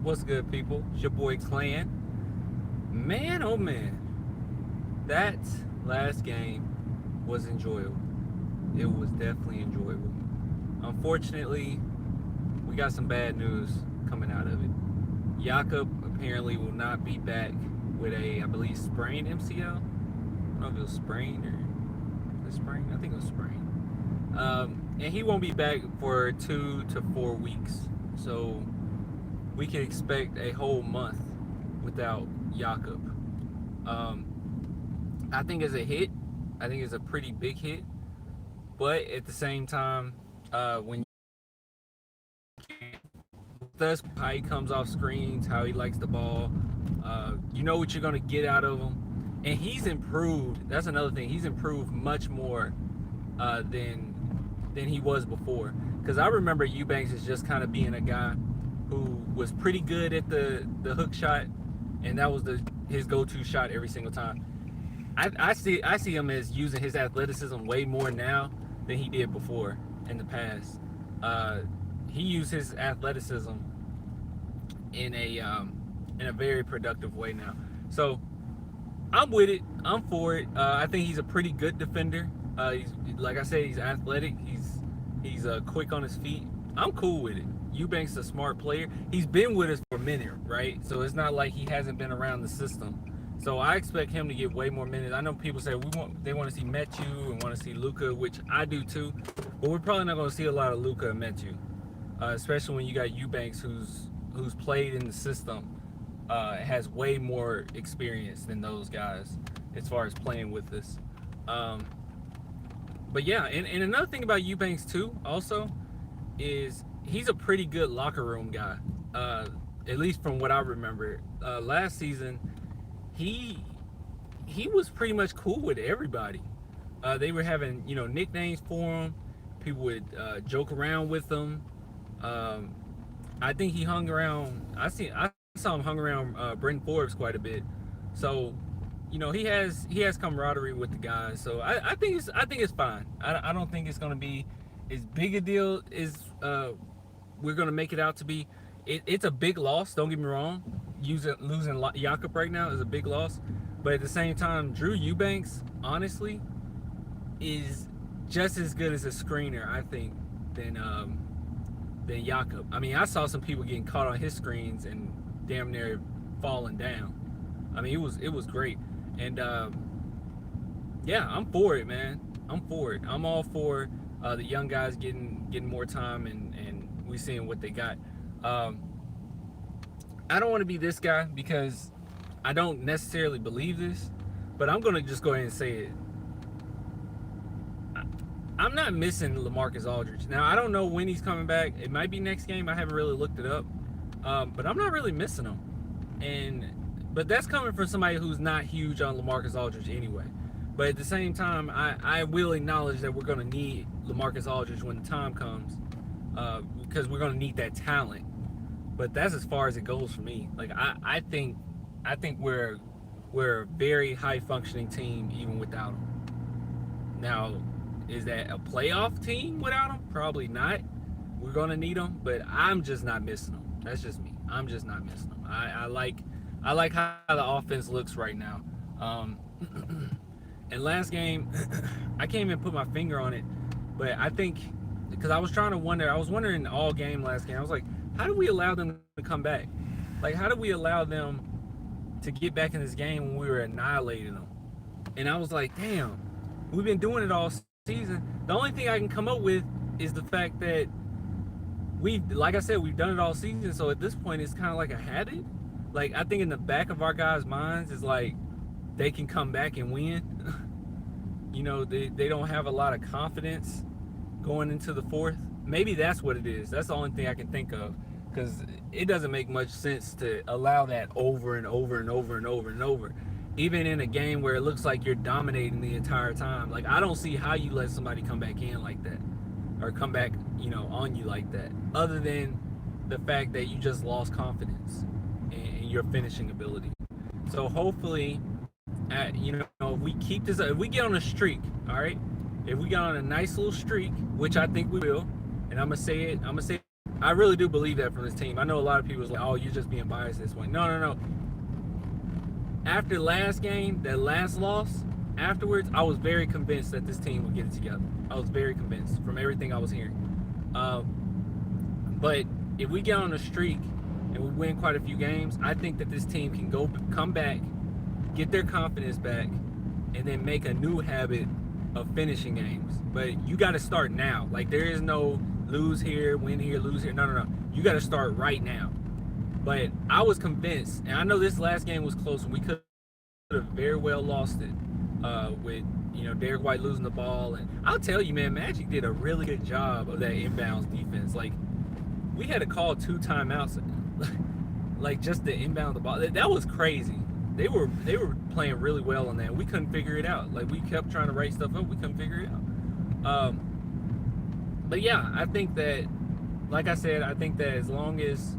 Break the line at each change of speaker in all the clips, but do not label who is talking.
What's good, people? It's your boy Clan. Man, oh man, that last game was enjoyable. It was definitely enjoyable. Unfortunately, we got some bad news coming out of it. Jakob apparently will not be back with I believe, sprained MCL. I don't know if it was sprained or sprained. I think it was sprained. And he won't be back for 2 to 4 weeks. So we can expect a whole month without Jakob. Um, I think it's a hit. I think it's a pretty big hit. But at the same time, when that's how he comes off screens, how he likes the ball, you know what you're gonna get out of him. And he's improved. That's another thing. He's improved much more than he was before. Because I remember Eubanks as just kind of being a guy who was pretty good at the hook shot, and that was his go-to shot every single time. I see him as using his athleticism way more now than he did before in the past. He used his athleticism in a very productive way now. So I'm with it. I'm for it. I think he's a pretty good defender. He's, like I said, he's athletic. He's quick on his feet. I'm cool with it. Eubanks is a smart player. He's been with us for a minute, right? So it's not like he hasn't been around the system. So I expect him to get way more minutes. I know people say they want to see Metu and want to see Luka, which I do too. But we're probably not going to see a lot of Luka and Metu, especially when you got Eubanks, who's played in the system, has way more experience than those guys as far as playing with us. But yeah, and another thing about Eubanks too, also, is he's a pretty good locker room guy. At least from what I remember, last season, he was pretty much cool with everybody. They were having nicknames for him. People would joke around with him. I think he hung around. I saw him hung around Brenton Forbes quite a bit. So he has camaraderie with the guys. So I think it's fine. I don't think it's gonna be as big a deal as we're gonna make it out to be. It's a big loss. Don't get me wrong. Losing Jakob right now is a big loss, but at the same time, Drew Eubanks honestly is just as good as a screener, I think, than Jakob. I mean, I saw some people getting caught on his screens and damn near falling down. I mean, it was great, and yeah, I'm for it, man. I'm for it. I'm all for the young guys getting more time and we seeing what they got. I don't want to be this guy because I don't necessarily believe this, but I'm gonna just go ahead and say it. I'm not missing LaMarcus Aldridge. Now, I don't know when he's coming back. It might be next game. I haven't really looked it up, but I'm not really missing him. But that's coming from somebody who's not huge on LaMarcus Aldridge anyway. But at the same time, I will acknowledge that we're going to need LaMarcus Aldridge when the time comes, because we're going to need that talent. But that's as far as it goes for me. Like I think we're a very high functioning team even without him. Now, is that a playoff team without him? Probably not. We're going to need him, but I'm just not missing him. That's just me. I'm just not missing him. I like how the offense looks right now. And last game, I can't even put my finger on it, but I think, because I was wondering all game last game, I was like, how do we allow them to come back? Like, how do we allow them to get back in this game when we were annihilating them? And I was like, damn, we've been doing it all season. The only thing I can come up with is the fact that like I said, we've done it all season. So at this point, it's kind of like a habit. Like, I think in the back of our guys' minds is like, they can come back and win. They don't have a lot of confidence going into the fourth. Maybe that's what it is. That's the only thing I can think of, because it doesn't make much sense to allow that over and over and over and over and over, even in a game where it looks like you're dominating the entire time. Like, I don't see how you let somebody come back in like that, or come back, on you like that, other than the fact that you just lost confidence in your finishing ability. So hopefully, if we keep this, if we get on a streak, all right, if we get on a nice little streak, which I think we will, and I'm gonna say it I really do believe that from this team. I know a lot of people was like, "Oh, you're just being biased this way." No, no, no. After last game, that last loss, afterwards, I was very convinced that this team would get it together. I was very convinced from everything I was hearing. But if we get on a streak and we win quite a few games, I think that this team can come back, get their confidence back, and then make a new habit of finishing games. But you got to start now. Like, there is no lose here, win here, lose here. No, no, no. You got to start right now. But I was convinced, and I know this last game was close, and we could have very well lost it with, you know, Derek White losing the ball. And I'll tell you, man, Magic did a really good job of that inbounds defense. Like, we had to call 2 timeouts, like, just to inbound the ball. That was crazy. They were playing really well on that. We couldn't figure it out. Like, we kept trying to write stuff up. We couldn't figure it out. But yeah, I think that, like I said, I think that as long as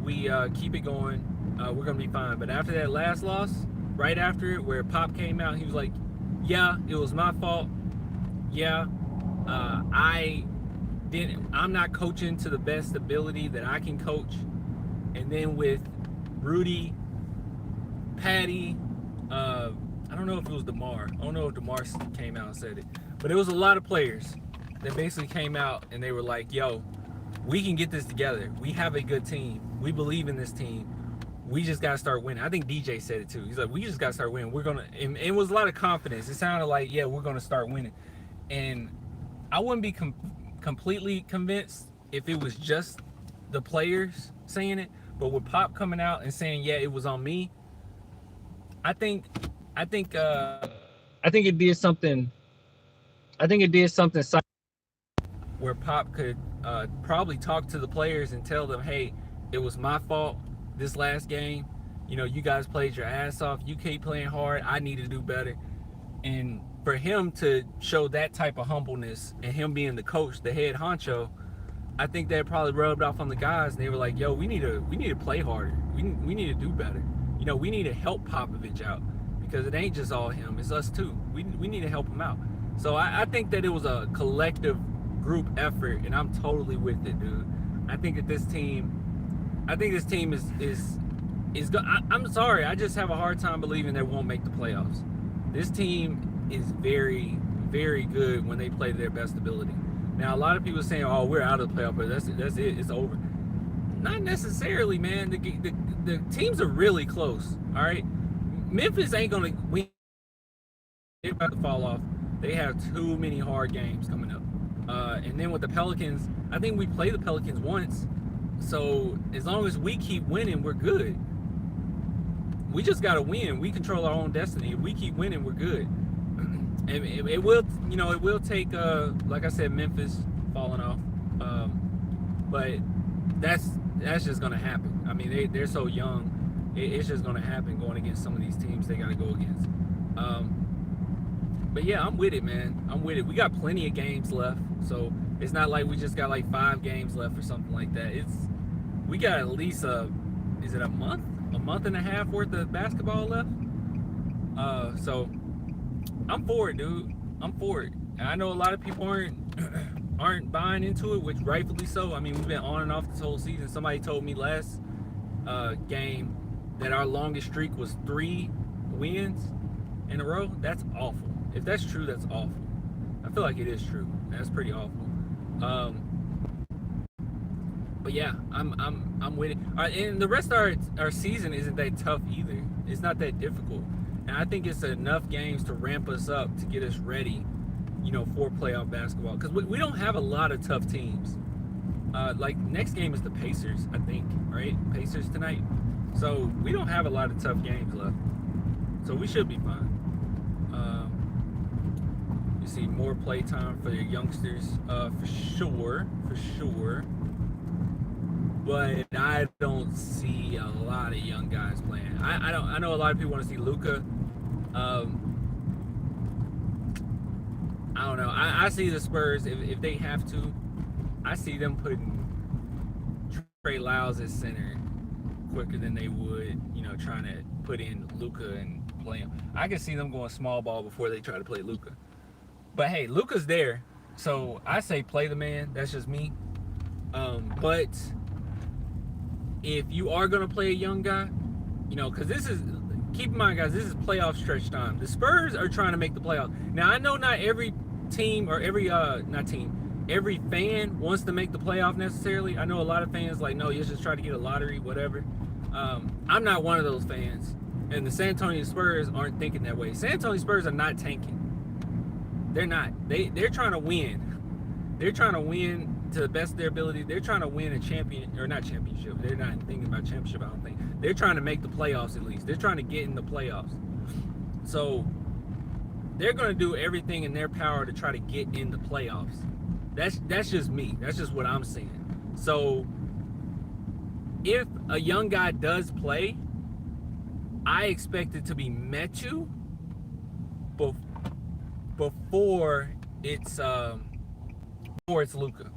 we keep it going, we're going to be fine. But after that last loss, right after it, where Pop came out, he was like, yeah, it was my fault. Yeah, I'm not coaching to the best ability that I can coach. And then with Rudy, Patty, I don't know if it was DeMar. I don't know if DeMar came out and said it. But it was a lot of players that basically came out and they were like, yo, we can get this together. We have a good team. We believe in this team. We just got to start winning. I think DJ said it too. He's like, we just got to start winning. We're going to, and it was a lot of confidence. It sounded like, yeah, we're going to start winning. And I wouldn't be completely convinced if it was just the players saying it. But with Pop coming out and saying, yeah, it was on me, I think it did something. I think it did something where Pop could probably talk to the players and tell them, hey, it was my fault this last game. You know, you guys played your ass off. You keep playing hard. I need to do better. And for him to show that type of humbleness and him being the coach, the head honcho, I think that probably rubbed off on the guys. And they were like, yo, we need to play harder. We need to do better. You know, we need to help Popovich out because it ain't just all him. It's us too. We need to help him out. So I think that it was a collective group effort, and I'm totally with it, dude. I think this team is good. I'm sorry, I just have a hard time believing they won't make the playoffs. This team is very, very good when they play to their best ability. Now, a lot of people are saying, "Oh, we're out of the playoff, but that's it. It's over." Not necessarily, man. The teams are really close. All right, Memphis ain't gonna win. They're about to fall off. They have too many hard games coming up. And then with the Pelicans, I think we play the Pelicans once. So as long as we keep winning, we're good. We just got to win. We control our own destiny. If we keep winning, we're good. And it will take, like I said, Memphis falling off. But that's just going to happen. I mean, they're so young. It's just going to happen going against some of these teams they got to go against. But yeah, I'm with it, man. I'm with it. We got plenty of games left. So it's not like we just got like 5 games left or something like that. We got at least a month and a half worth of basketball left. So I'm for it, dude. I'm for it. And I know a lot of people aren't buying into it, which rightfully so. I mean, we've been on and off this whole season. Somebody told me last game that our longest streak was 3 wins in a row. That's awful. If that's true, that's awful. I feel like it is true. That's pretty awful. But yeah, I'm with it. And the rest of our season isn't that tough either. It's not that difficult. And I think it's enough games to ramp us up to get us ready, you know, for playoff basketball. Because we don't have a lot of tough teams. Like, next game is the Pacers, I think, right? Pacers tonight. So we don't have a lot of tough games left. So we should be fine. You see more play time for the youngsters, for sure. But I don't see a lot of young guys playing. I know a lot of people want to see Luka. I don't know. I see the Spurs, if they have to, I see them putting Trey Lyles at center quicker than they would, you know, trying to put in Luka and play him. I can see them going small ball before they try to play Luka. But hey, Luka's there, so I say play the man. That's just me. But if you are gonna play a young guy, because this is, keep in mind, guys, this is playoff stretch time. The Spurs are trying to make the playoffs. Now I know not every team or every fan wants to make the playoff necessarily. I know a lot of fans like, no, you just try to get a lottery, whatever. I'm not one of those fans, and the San Antonio Spurs aren't thinking that way. San Antonio Spurs are not tanking. They're not. They're trying to win. They're trying to win to the best of their ability. They're trying to win a champion, or not championship. They're not thinking about championship, I don't think. They're trying to make the playoffs at least. They're trying to get in the playoffs. So they're going to do everything in their power to try to get in the playoffs. That's just me. That's just what I'm saying. So if a young guy does play, I expect it to be Metu before it's Luka.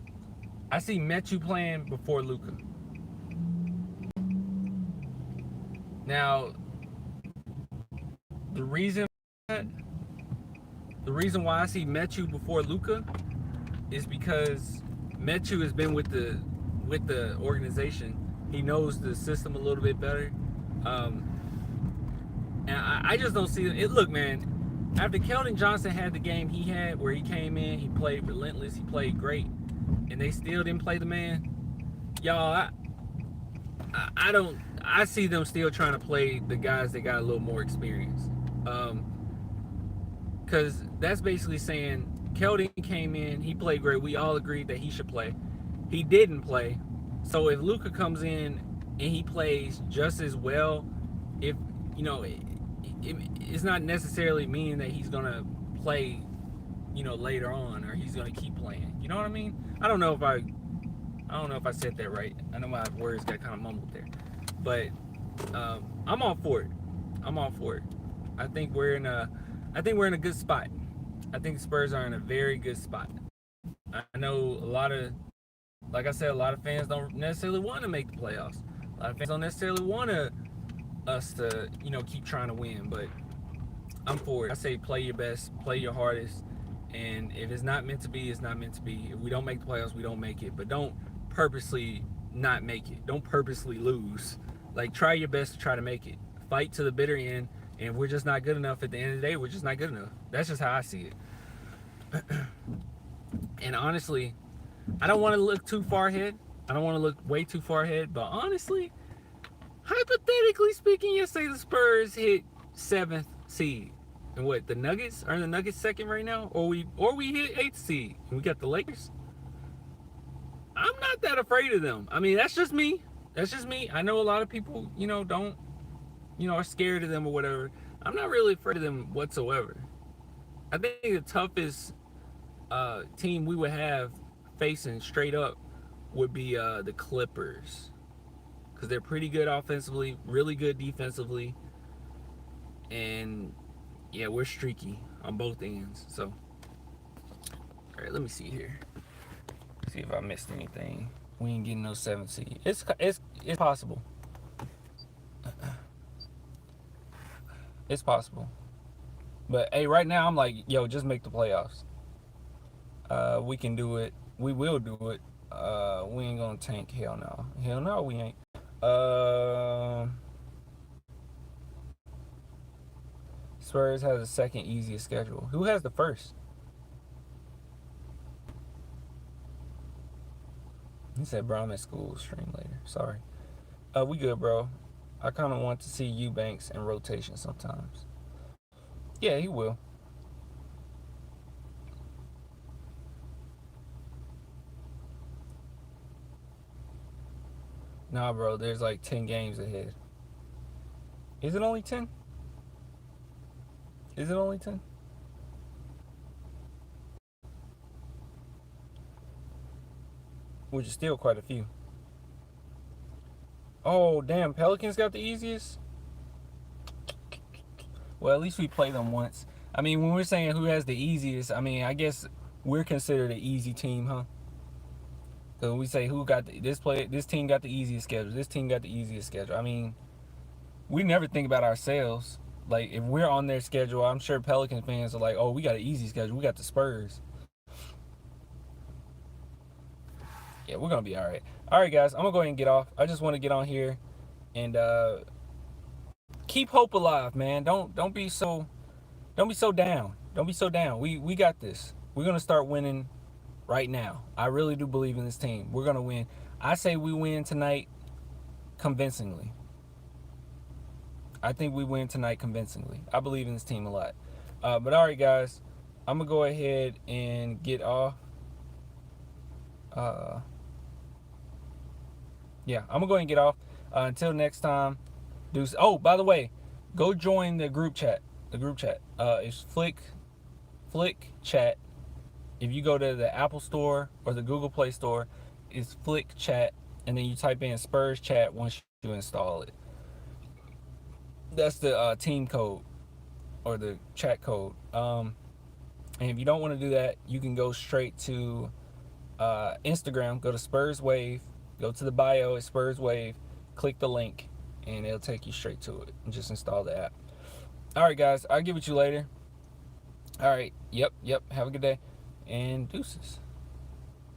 I see Metu playing before Luka. Now, the reason why I see Metu before Luka is because Metu has been with the organization. He knows the system a little bit better, and I just don't see it. Look, man. After Keldon Johnson had the game he had, where he came in, he played relentless, he played great, and they still didn't play the man. Y'all, I see them still trying to play the guys that got a little more experience. Because that's basically saying Keldon came in, he played great. We all agreed that he should play. He didn't play. So if Luka comes in and he plays just as well, if it's not necessarily meaning that he's gonna play, later on, or he's gonna keep playing. You know what I mean? I don't know if I said that right. I know my words got kind of mumbled there, but I'm all for it. I think we're in a good spot. I think the Spurs are in a very good spot. I know like I said, a lot of fans don't necessarily want to make the playoffs. A lot of fans don't necessarily want us to, keep trying to win, but I'm for it. I say play your best, play your hardest, and if it's not meant to be, it's not meant to be. If we don't make the playoffs, we don't make it, but don't purposely not make it. Don't purposely lose. Like, try your best to try to make it. Fight to the bitter end, and if we're just not good enough at the end of the day, we're just not good enough. That's just how I see it. And honestly, I don't want to look too far ahead. I don't want to look way too far ahead, but honestly, hypothetically speaking, let's say the Spurs hit 7th seed. And what, the Nuggets? Are the Nuggets second right now? Or we hit 8th seed and we got the Lakers? I'm not that afraid of them. I mean, that's just me. I know a lot of people, don't, are scared of them or whatever. I'm not really afraid of them whatsoever. I think the toughest team we would have facing straight up would be the Clippers, because they're pretty good offensively, really good defensively, and yeah, we're streaky on both ends. So, all right, let me see here. See if I missed anything. We ain't getting no 7th seed. It's possible. It's possible. But hey, right now I'm like, yo, just make the playoffs. We can do it. We will do it. We ain't gonna tank. Hell no. Hell no, we ain't. Spurs has the second easiest schedule. Who has the first? He said, bro, I'm at school. Stream later. Sorry. We good, bro. I kind of want to see Eubanks in rotation sometimes. Yeah, he will. Nah, bro, there's like 10 games ahead. Is it only 10? Is it only 10? Which is still quite a few. Oh, damn, Pelicans got the easiest? Well, at least we played them once. I mean, when we're saying who has the easiest, I mean, I guess we're considered an easy team, huh? So we say who got this team got the easiest schedule. This team got the easiest schedule. I mean, we never think about ourselves. Like, if we're on their schedule, I'm sure Pelican fans are like, oh, we got an easy schedule. We got the Spurs. Yeah, we're gonna be all right. All right, guys, I'm gonna go ahead and get off. I just want to get on here and keep hope alive, man. Don't be so down. Don't be so down. We got this. We're gonna start winning right now. I really do believe in this team. We're gonna win. I say we win tonight convincingly. I think we win tonight convincingly. I believe in this team a lot. But all right, guys, I'm gonna go ahead and get off. Yeah, I'm gonna go ahead and get off. Until next time, deuce. Oh, by the way, go join the group chat. The group chat. It's Flick Chat. If you go to the Apple Store or the Google Play Store, it's Flick Chat, and then you type in Spurs Chat once you install it. That's the team code or the chat code. And if you don't want to do that, you can go straight to Instagram. Go to Spurs Wave. Go to the bio at Spurs Wave. Click the link, and it'll take you straight to it. And just install the app. All right, guys. I'll get with you later. All right. Yep. Have a good day. And deuces.